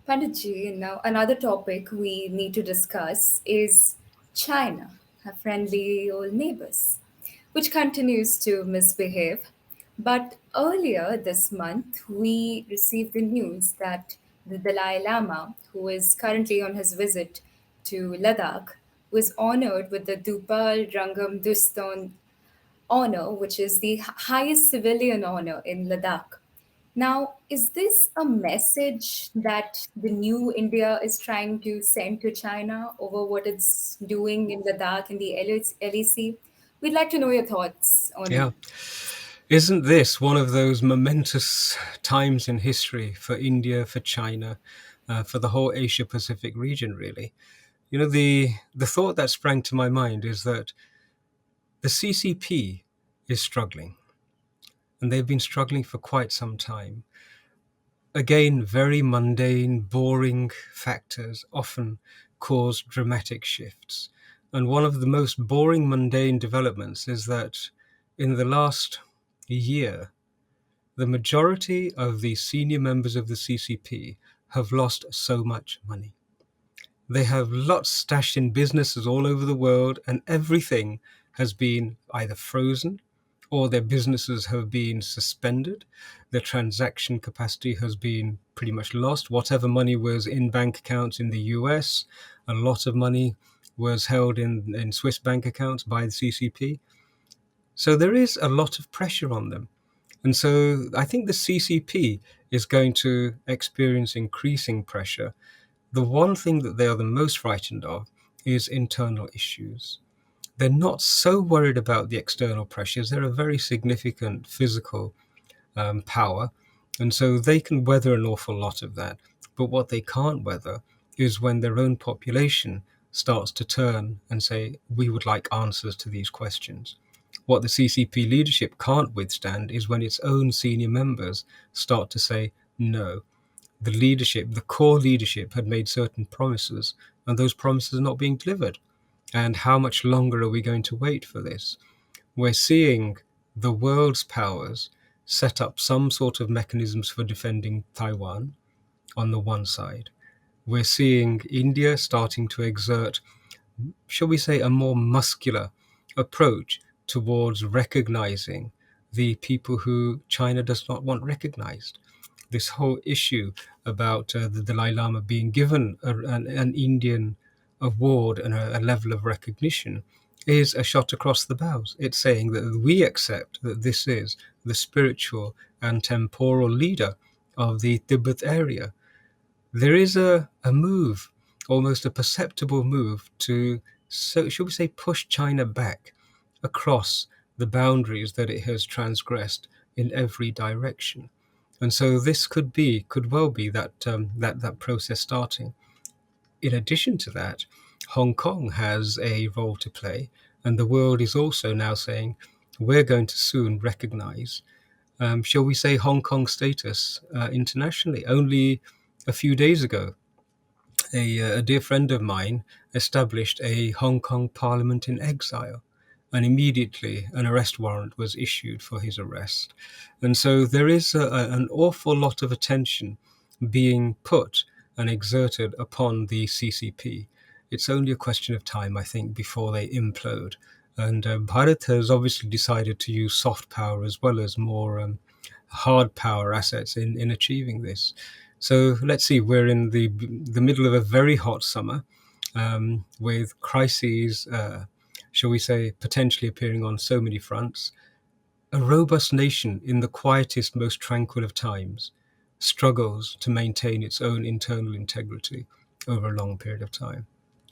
Panditji, now another topic we need to discuss is China, our friendly old neighbors, which continues to misbehave. But earlier this month, we received the news that the Dalai Lama, who is currently on his visit to Ladakh, was honored with the Dupal Rangam Duston honor, which is the highest civilian honor in Ladakh. Now, is this a message that the new India is trying to send to China over what it's doing in Ladakh and the LEC? We'd like to know your thoughts Yeah. on. Isn't this one of those momentous times in history for India, for China, for the whole Asia Pacific region, really? The thought that sprang to my mind is that the CCP is struggling, and they've been struggling for quite some time. Again, very mundane, boring factors often cause dramatic shifts. And one of the most boring, mundane developments is that in the last year, the majority of the senior members of the CCP have lost so much money. They have lots stashed in businesses all over the world, and everything has been either frozen or their businesses have been suspended. Their transaction capacity has been pretty much lost. Whatever money was in bank accounts in the US, a lot of money was held in Swiss bank accounts by the CCP. So there is a lot of pressure on them. And so I think the CCP is going to experience increasing pressure. The one thing that they are the most frightened of is internal issues. They're not so worried about the external pressures. They're a very significant physical power. And so they can weather an awful lot of that. But what they can't weather is when their own population starts to turn and say, we would like answers to these questions. What the CCP leadership can't withstand is when its own senior members start to say, no, the leadership, the core leadership had made certain promises, and those promises are not being delivered. And how much longer are we going to wait for this? We're seeing the world's powers set up some sort of mechanisms for defending Taiwan on the one side. We're seeing India starting to exert, shall we say, a more muscular approach towards recognizing the people who China does not want recognized. This whole issue about the Dalai Lama being given an Indian award and a level of recognition is a shot across the bows. It's saying that we accept that this is the spiritual and temporal leader of the Tibet area. There is a move, almost a perceptible move to, so should we say, push China back across the boundaries that it has transgressed in every direction. And so this could well be that process starting. In addition to that, Hong Kong has a role to play, and the world is also now saying we're going to soon recognize, shall we say, Hong Kong status internationally. Only a few days ago, a dear friend of mine established a Hong Kong Parliament in exile, and immediately an arrest warrant was issued for his arrest. And so there is an awful lot of attention being put and exerted upon the CCP. It's only a question of time, I think, before they implode. And Bharat has obviously decided to use soft power as well as more hard power assets in achieving this. So let's see, we're in the middle of a very hot summer with crises, shall we say, potentially appearing on so many fronts. A robust nation in the quietest, most tranquil of times struggles to maintain its own internal integrity over a long period of time.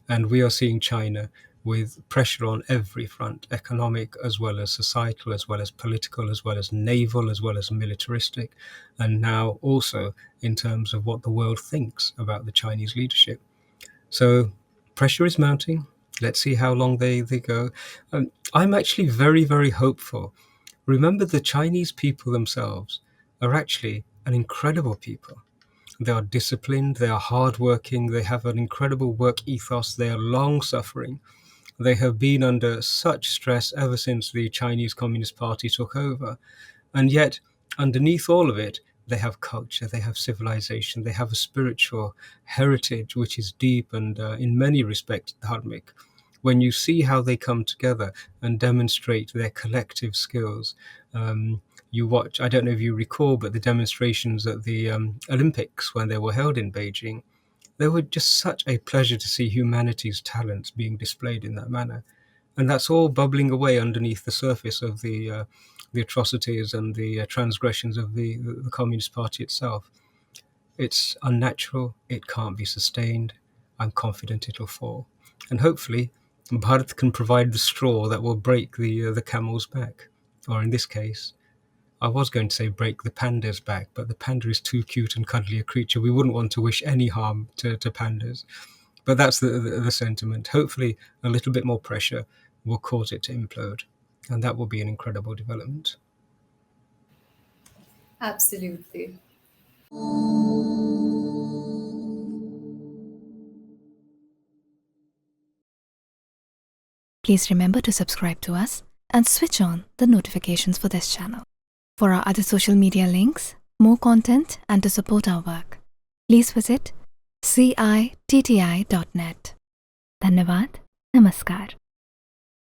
And we are seeing China with pressure on every front, economic as well as societal, as well as political, as well as naval, as well as militaristic, and now also in terms of what the world thinks about the Chinese leadership. So pressure is mounting. Let's see how long they go. I'm actually very, very hopeful. Remember, the Chinese people themselves are actually an incredible people. They are disciplined, they are hardworking, they have an incredible work ethos, they are long suffering. They have been under such stress ever since the Chinese Communist Party took over. And yet, underneath all of it, they have culture, they have civilization, they have a spiritual heritage which is deep and in many respects dharmic. When you see how they come together and demonstrate their collective skills, you watch, I don't know if you recall, but the demonstrations at the Olympics when they were held in Beijing, they were just such a pleasure to see humanity's talents being displayed in that manner. And that's all bubbling away underneath the surface of the atrocities and the transgressions of the Communist Party itself. It's unnatural. It can't be sustained. I'm confident it'll fall. And hopefully, Bharat can provide the straw that will break the camel's back. Or in this case, I was going to say break the panda's back, but the panda is too cute and cuddly a creature. We wouldn't want to wish any harm to pandas. But that's the sentiment. Hopefully, a little bit more pressure will cause it to implode. And that will be an incredible development. Absolutely. Please remember to subscribe to us and switch on the notifications for this channel. For our other social media links, more content, and to support our work, please visit citti.net. Dhanyavad. Namaskar.